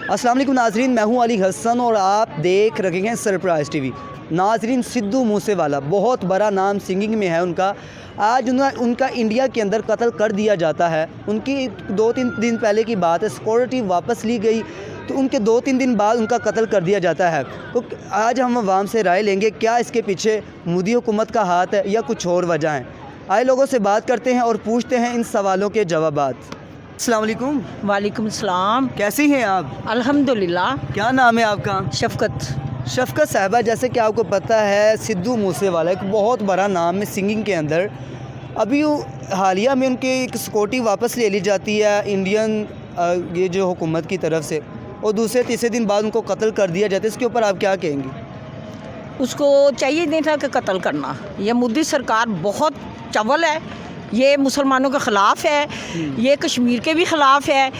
अस्सलाम वालेकुम नाजरीन, मैं हूं अली हसन और आप देख रहे हैं सरप्राइज़ टीवी। नाजरीन, सिद्धू मूसेवाला बहुत बड़ा नाम सिंगिंग में है उनका। आज उनका इंडिया के अंदर कत्ल कर दिया जाता है। उनकी 2-3 दिन पहले की बात है, सिक्योरिटी वापस ली गई तो उनके 2-3 दिन बाद उनका कत्ल कर दिया जाता है। तो आज हम अवाम से राय लेंगे, क्या इसके पीछे मोदी हुकूमत का हाथ है या कुछ और वजह है। आए लोगों से बात करते हैं और पूछते हैं इन सवालों के जवाबात। अस्सलाम वालेकुम। वालेकुम सलाम। कैसी हैं आप? अल्हम्दुलिल्लाह। क्या नाम है आपका? शफ़क़त। शफ़क़त साहिबा, जैसे कि आपको पता है सिद्धू मूसेवाला एक बहुत बड़ा नाम है सिंगिंग के अंदर। अभी हालिया में उनकी एक सिक्योरिटी वापस ले ली जाती है इंडियन ये जो हुकूमत की तरफ से, और दूसरे तीसरे दिन बाद उनको कत्ल कर दिया जाता है। इसके ऊपर आप क्या कहेंगी? उसको चाहिए नहीं था कि कत्ल करना। ये मोदी सरकार बहुत चवल है, ये मुसलमानों के ख़िलाफ़ है, ये कश्मीर के भी ख़िलाफ़ है,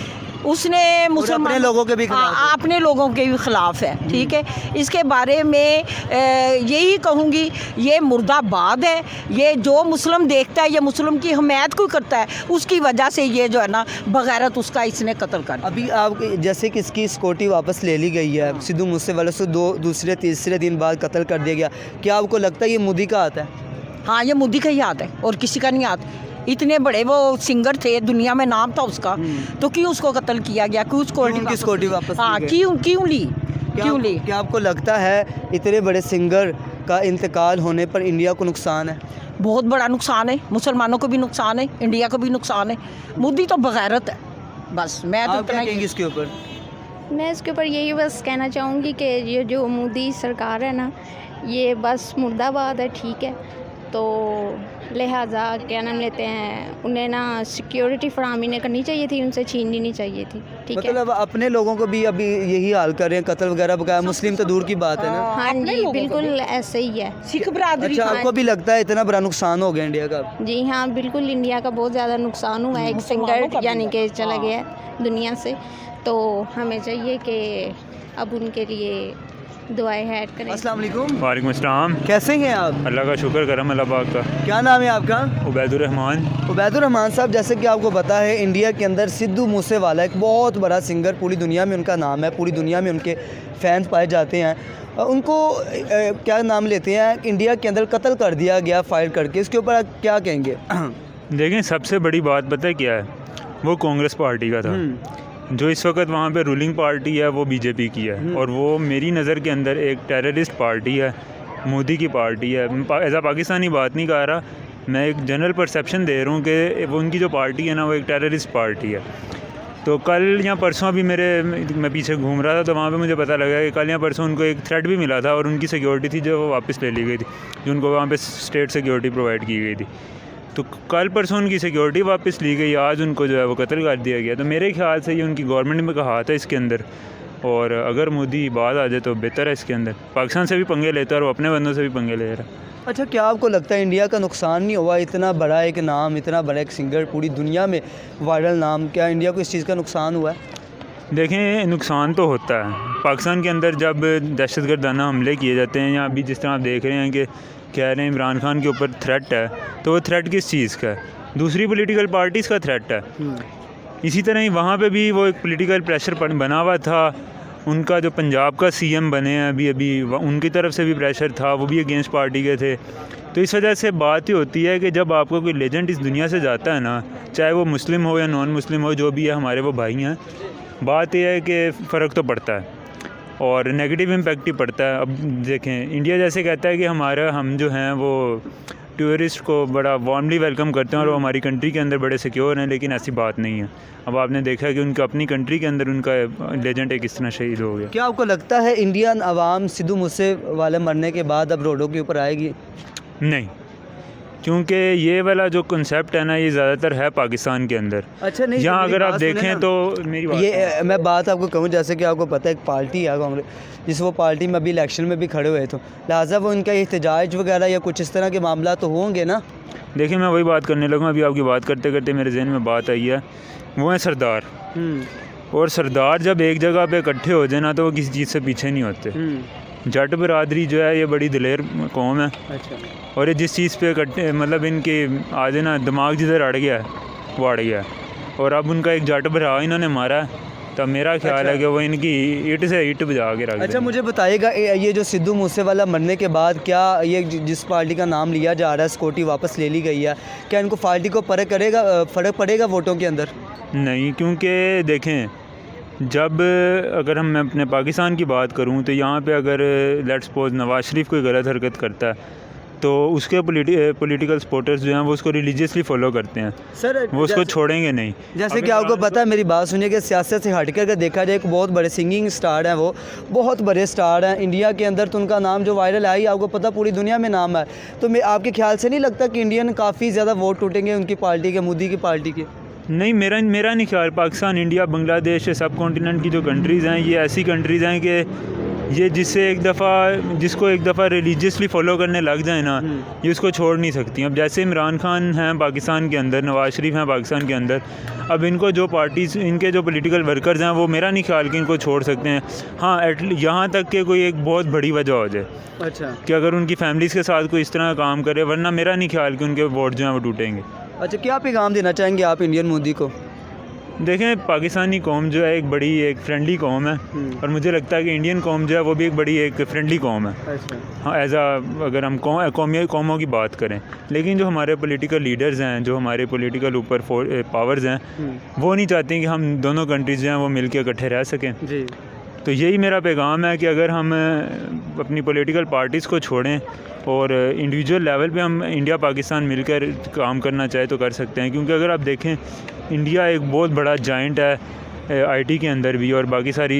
उसने अपने लोगों के भी खिलाफ है। अपने लोगों के भी ख़िलाफ़ है। ठीक है, इसके बारे में यही कहूँगी, ये मुर्दाबाद है। ये जो मुस्लिम देखता है, ये मुस्लिम की हमायत कोई करता है, उसकी वजह से ये जो है ना बगैरत उसका इसने कत्ल कर। अभी आप जैसे कि इसकी सिक्योरिटी वापस ले ली गई है, सिद्धू मूसेवाला से दूसरे तीसरे दिन बाद कत्ल कर दिया गया, क्या आपको लगता है ये मोदी का हाथ है? हाँ, ये मोदी का ही हाथ है और किसी का नहीं हाथ। इतने बड़े वो सिंगर थे, दुनिया में नाम था उसका, तो क्यों उसको कत्ल किया गया? क्यों सिक्योरिटी वापस? हाँ, क्यों ली? क्या आपको लगता है इतने बड़े सिंगर का इंतकाल होने पर इंडिया को नुकसान है? बहुत बड़ा नुकसान है, मुसलमानों को भी नुकसान है, इंडिया को भी नुकसान है। मोदी तो बगैरत है। बस मैं तो क्या कहेंगी इसके ऊपर? मैं इसके ऊपर यही बस कहना चाहूँगी कि ये जो मोदी सरकार है ना, ये बस मुर्दाबाद है। ठीक है, तो लिहाजा क्या नाम लेते हैं, उन्हें ना सिक्योरिटी फराहमी नहीं करनी चाहिए थी, उनसे छीननी नहीं चाहिए थी। ठीक है, मतलब अपने लोगों को भी अभी यही हाल कर रहे हैं, कत्ल वगैरह बगैर। मुस्लिम तो दूर की बात है ना। हाँ जी, बिल्कुल ऐसे ही है। सिख बरादरी। अच्छा, आपको भी लगता है इतना बड़ा नुकसान हो गया इंडिया का? जी हाँ, बिल्कुल इंडिया का बहुत ज़्यादा नुकसान हुआ है। एक सिंगर यानी कि चला गया है दुनिया से, तो हमें चाहिए कि अब उनके लिए दुआएं ऐड करें। अस्सलाम वालेकुम। वालेकुम अस्सलाम। कैसे हैं आप? अल्लाह का शुक्र करम अल्लाह पाक का। क्या नाम है आपका? उबैदुर्रहमान। उबैदुर्रहमान साहब, जैसे कि आपको पता है इंडिया के अंदर सिद्धू मूसेवाला एक बहुत बड़ा सिंगर, पूरी दुनिया में उनका नाम है, पूरी दुनिया में उनके फैंस पाए जाते हैं। उनको क्या नाम लेते हैं, इंडिया के अंदर कत्ल कर दिया गया फायर करके, इसके ऊपर आप क्या कहेंगे? देखें, सबसे बड़ी बात पता है क्या है? वो कांग्रेस पार्टी का था। जो इस वक्त वहाँ पे रूलिंग पार्टी है वो बीजेपी की है, और वो मेरी नज़र के अंदर एक टेररिस्ट पार्टी है, मोदी की पार्टी है। एज आ पाकिस्तानी बात नहीं कर रहा, मैं एक जनरल परसेप्शन दे रहा हूँ कि वो उनकी जो पार्टी है ना, वो एक टेररिस्ट पार्टी है। तो कल या परसों अभी मैं पीछे घूम रहा था, तो वहाँ पे मुझे पता लगा कि कल या परसों उनको एक थ्रेट भी मिला था, और उनकी सिक्योरिटी थी जो वो वापस ले ली गई थी, जो उनको वहाँ पे स्टेट सिक्योरिटी प्रोवाइड की गई थी। तो कल परसों उनकी सिक्योरिटी वापस ली गई, आज उनको जो है वो कत्ल कर दिया गया। तो मेरे ख्याल से ये उनकी गवर्नमेंट में का हाथ है इसके अंदर, और अगर मोदी बात आ जाए तो बेहतर है इसके अंदर। पाकिस्तान से भी पंगे लेता है और वो अपने बंदों से भी पंगे ले रहा है। अच्छा, क्या आपको लगता है इंडिया का नुकसान नहीं हुआ? इतना बड़ा एक नाम, इतना बड़ा एक सिंगर, पूरी दुनिया में वायरल नाम, क्या इंडिया को इस चीज़ का नुकसान हुआ है? देखें, नुकसान तो होता है। पाकिस्तान के अंदर जब दहशतगर्दाना हमले किए जाते हैं, या अभी जिस तरह आप देख रहे हैं कि कह रहे हैं इमरान खान के ऊपर थ्रेट है, तो वो थ्रेट किस चीज़ का है? दूसरी पॉलिटिकल पार्टीज़ का थ्रेट है। इसी तरह ही वहाँ पे भी वो एक पॉलिटिकल प्रेशर बना हुआ था। उनका जो पंजाब का सीएम बने हैं अभी उनकी तरफ से भी प्रेशर था, वो भी अगेंस्ट पार्टी के थे। तो इस वजह से बात ही होती है कि जब आपको कोई लेजेंड इस दुनिया से जाता है ना, चाहे वो मुस्लिम हो या नॉन मुस्लिम हो, जो भी है हमारे वो भाई हैं, बात यह है कि फ़र्क तो पड़ता है और नेगेटिव इम्पैक्ट ही पड़ता है। अब देखें, इंडिया जैसे कहता है कि हम जो हैं वो टूरिस्ट को बड़ा वार्मली वेलकम करते हैं और वो हमारी कंट्री के अंदर बड़े सिक्योर हैं, लेकिन ऐसी बात नहीं है। अब आपने देखा कि उनका अपनी कंट्री के अंदर उनका लेजेंड एक किस तरह शहीद हो गया। क्या आपको लगता है इंडियन आवाम सिद्धू मूसेवाला मरने के बाद अब रोडों के ऊपर आएगी? नहीं, क्योंकि ये वाला जो कॉन्सेप्ट है ना, ये ज़्यादातर है पाकिस्तान के अंदर। अच्छा, नहीं, यहाँ अगर आप देखें तो मेरी बात ये मैं बात आपको कहूँ, जैसे कि आपको पता है एक पार्टी है कांग्रेस, जिस वो पार्टी में अभी इलेक्शन में भी खड़े हुए, तो लिहाजा वो इनका एहतजाज वगैरह या कुछ इस तरह के मामला तो होंगे ना? देखिए, मैं वही बात करने लगा, अभी आपकी बात करते करते मेरे जहन में बात आई है, वो है सरदार। और सरदार जब एक जगह पे इकट्ठे हो जाए ना, तो वो किसी चीज़ से पीछे नहीं होते। जट बरादरी जो है ये बड़ी दिलेर कौम है। अच्छा। और ये जिस चीज़ पे इकट्ठे, मतलब इनके आज ना दिमाग जिधर अड़ गया है वो अड़ गया है। और अब उनका एक जट भरा इन्होंने मारा है, तो मेरा ख्याल है कि वो इनकी ईंट से ईंट बजा के रख अच्छा देंगे। मुझे बताइएगा ये जो सिद्धू मूसेवाला मरने के बाद क्या ये जिस पार्टी का नाम लिया जा रहा है सिक्योरिटी वापस ले ली गई है, क्या इनको पार्टी को फ़र्क पड़ेगा वोटों के अंदर? नहीं, क्योंकि देखें, जब अगर मैं अपने पाकिस्तान की बात करूं तो यहाँ पे अगर लेट्स सपोज नवाज शरीफ कोई गलत हरकत करता है तो उसके पॉलिटिकल सपोर्टर्स जो हैं वो उसको रिलीजियसली फॉलो करते हैं, सर वो उसको छोड़ेंगे नहीं। जैसे कि आपको पता है, मेरी बात सुनिए, कि सियासत से हटकर अगर देखा जाए एक बहुत बड़े सिंगिंग स्टार हैं, वो बहुत बड़े स्टार हैं इंडिया के अंदर, तो उनका नाम जो वायरल है आपको पता पूरी दुनिया में नाम है, तो मैं आपके ख्याल से नहीं लगता कि इंडियन काफ़ी ज़्यादा वोट टूटेंगे उनकी पार्टी के, मोदी की पार्टी के? नहीं, मेरा नहीं ख्याल। पाकिस्तान, इंडिया, बांग्लादेश, सब कॉन्टिनेंट की जो कंट्रीज़ हैं ये ऐसी कंट्रीज़ हैं कि ये जिसको एक दफ़ा रिलीजियसली फ़ॉलो करने लग जाए ना, ये उसको छोड़ नहीं सकती। अब जैसे इमरान खान हैं पाकिस्तान के अंदर, नवाज शरीफ हैं पाकिस्तान के अंदर, अब इनको जो पार्टीज़, इनके जो पॉलिटिकल वर्कर्स हैं वो मेरा नहीं ख्याल कि इनको छोड़ सकते हैं। हाँ, यहाँ तक कि कोई एक बहुत बड़ी वजह हो जाए, अच्छा, कि अगर उनकी फैमिलीज़ के साथ कोई इस तरह का काम करे, वरना मेरा नहीं ख्याल कि उनके वोट जो हैं वो टूटेंगे। अच्छा, क्या पैगाम देना चाहेंगे आप इंडियन मोदी को? देखें, पाकिस्तानी कौम जो है एक फ्रेंडली कौम है, और मुझे लगता है कि इंडियन कौम जो है वो भी एक फ्रेंडली कौम है। अच्छा, हाँ, अगर हम कौमों की बात करें, लेकिन जो हमारे पॉलिटिकल लीडर्स हैं, जो हमारे पॉलिटिकल ऊपर पावर्स हैं, वो नहीं चाहते कि हम दोनों कंट्रीज़ जो हैं वो मिल के इकट्ठे रह सकें। जी, तो यही मेरा पैगाम है कि अगर हम अपनी पॉलिटिकल पार्टीज़ को छोड़ें और इंडिविजुअल लेवल पे हम इंडिया पाकिस्तान मिलकर काम करना चाहे तो कर सकते हैं। क्योंकि अगर आप देखें, इंडिया एक बहुत बड़ा जाइंट है आईटी के अंदर भी, और बाकी सारी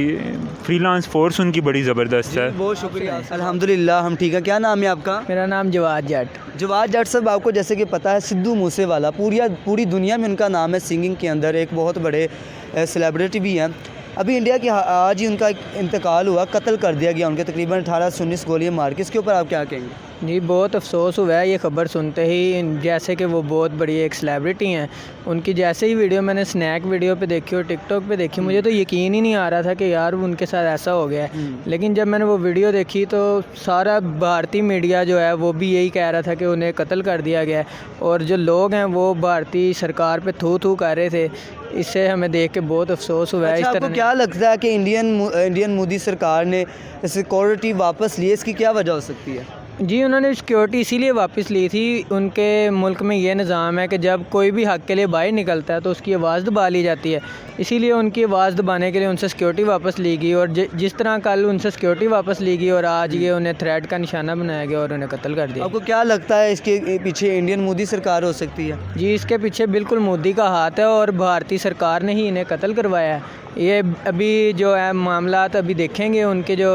फ्रीलांस फोर्स उनकी बड़ी ज़बरदस्त है। बहुत शुक्रिया। अल्हम्दुलिल्लाह हम ठीक है। क्या नाम है आपका? मेरा नाम जवाद जट। जवाद जाट साहब, आपको जैसे कि पता है सिद्धू मूसेवाला पूरी दुनिया में उनका नाम है, सिंगिंग के अंदर एक बहुत बड़े सेलिब्रिटी भी हैं। अभी इंडिया के आज ही उनका इंतकाल हुआ, कत्ल कर दिया गया उनके, तकरीबन 18 से 19 गोलियां मार के। इसके ऊपर आप क्या कहेंगे? जी, बहुत अफसोस हुआ है ये ख़बर सुनते ही। जैसे कि वो बहुत बड़ी एक सेलिब्रिटी हैं, उनकी जैसे ही वीडियो मैंने स्नैक वीडियो पे देखी और टिकटॉक पे देखी, मुझे तो यकीन ही नहीं आ रहा था कि यार उनके साथ ऐसा हो गया है। लेकिन जब मैंने वो वीडियो देखी तो सारा भारतीय मीडिया जो है वो भी यही कह रहा था कि उन्हें कत्ल कर दिया गया है, और जो लोग हैं वो भारतीय सरकार पे थू कर रहे थे। इससे हमें देख के बहुत अफसोस हुआ है। अच्छा, इस आपको तरह क्या लगता है कि इंडियन मोदी सरकार ने सिक्योरिटी वापस ली, इसकी क्या वजह हो सकती है? जी, उन्होंने सिक्योरिटी इसीलिए वापस ली थी। उनके मुल्क में ये निज़ाम है कि जब कोई भी हक़ के लिए बाहर निकलता है तो उसकी आवाज़ दबा ली जाती है, इसीलिए उनकी आवाज़ दबाने के लिए उनसे सिक्योरिटी वापस ली गई। और जिस तरह कल उनसे सिक्योरिटी वापस ली गई और आज ये उन्हें थ्रेट का निशाना बनाया गया और उन्हें कत्ल कर दिया। आपको क्या लगता है इसके पीछे इंडियन मोदी सरकार हो सकती है? जी, इसके पीछे बिल्कुल मोदी का हाथ है और भारतीय सरकार ने ही इन्हें कत्ल करवाया है। ये अभी जो है मामलात अभी देखेंगे, उनके जो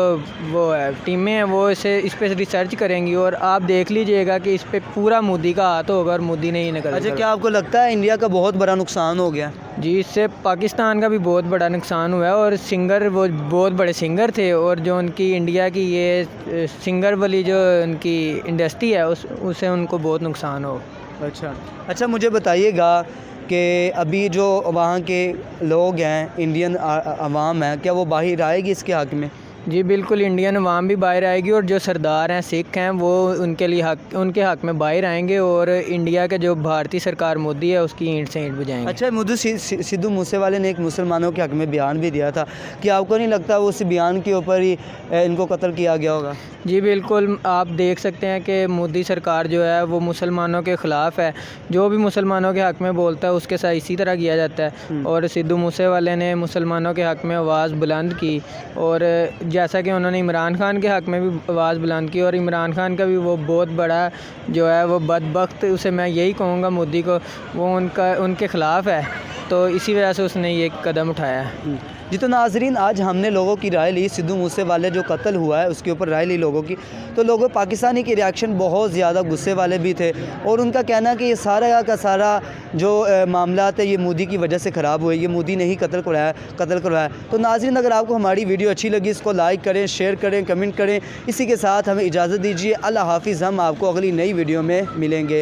वो टीमें हैं वो इस पर रिसर्च करेंगी और आप देख लीजिएगा कि इस पर पूरा मोदी का हाथ होगा और मोदी ने ही इन्हें कत्ल अच्छा, क्या आपको लगता है इंडिया का बहुत बड़ा नुकसान हो गया? जी, इससे पाकिस्तान का भी बहुत बड़ा नुकसान हुआ है। और वो बहुत बड़े सिंगर थे, और जो उनकी इंडिया की ये सिंगर वाली जो उनकी इंडस्ट्री है उससे उनको बहुत नुकसान हो। अच्छा, मुझे बताइएगा कि अभी जो वहाँ के लोग हैं, इंडियन आवाम है, क्या वो बाहर आएगी इसके हक़ में? जी बिल्कुल, इंडियन अवाम भी बाहर आएगी और जो सरदार हैं, सिख हैं, वो उनके हक़ में बाहर आएंगे और इंडिया के जो भारतीय सरकार मोदी है उसकी ईंट से ईंट बजाएंगे। अच्छा, सिद्धू मूसेवाले ने एक मुसलमानों के हक़ में बयान भी दिया था, कि आपको नहीं लगता उस बयान के ऊपर ही इनको कत्ल किया गया होगा? जी बिल्कुल, आप देख सकते हैं कि मोदी सरकार जो है वो मुसलमानों के ख़िलाफ़ है। जो भी मुसलमानों के हक़ में बोलता है उसके साथ इसी तरह किया जाता है। और सिद्धू मूसेवाले ने मुसलमानों के हक़ में आवाज़ बुलंद की, और जैसा कि उन्होंने इमरान खान के हक़ में भी आवाज़ बुलंद की, और इमरान खान का भी वो बहुत बड़ा जो है वो बदबख्त, उसे मैं यही कहूँगा मोदी को, वो उनके ख़िलाफ़ है, तो इसी वजह से उसने ये कदम उठाया है। जी, तो नाजरीन, आज हमने लोगों की राय ली, सिद्धू मूसेवाले जो कत्ल हुआ है उसके ऊपर राय ली लोगों की। तो लोगों पाकिस्तानी के रिएक्शन बहुत ज़्यादा गुस्से वाले भी थे, और उनका कहना कि ये सारा का सारा जो मामलात है ये मोदी की वजह से ख़राब हुए, ये मोदी ने ही कत्ल करवाया। तो नाजरीन, अगर आपको हमारी वीडियो अच्छी लगी इसको लाइक करें, शेयर करें, कमेंट करें। इसी के साथ हमें इजाज़त दीजिए। अल्लाह हाफिज़। हम आपको अगली नई वीडियो में मिलेंगे।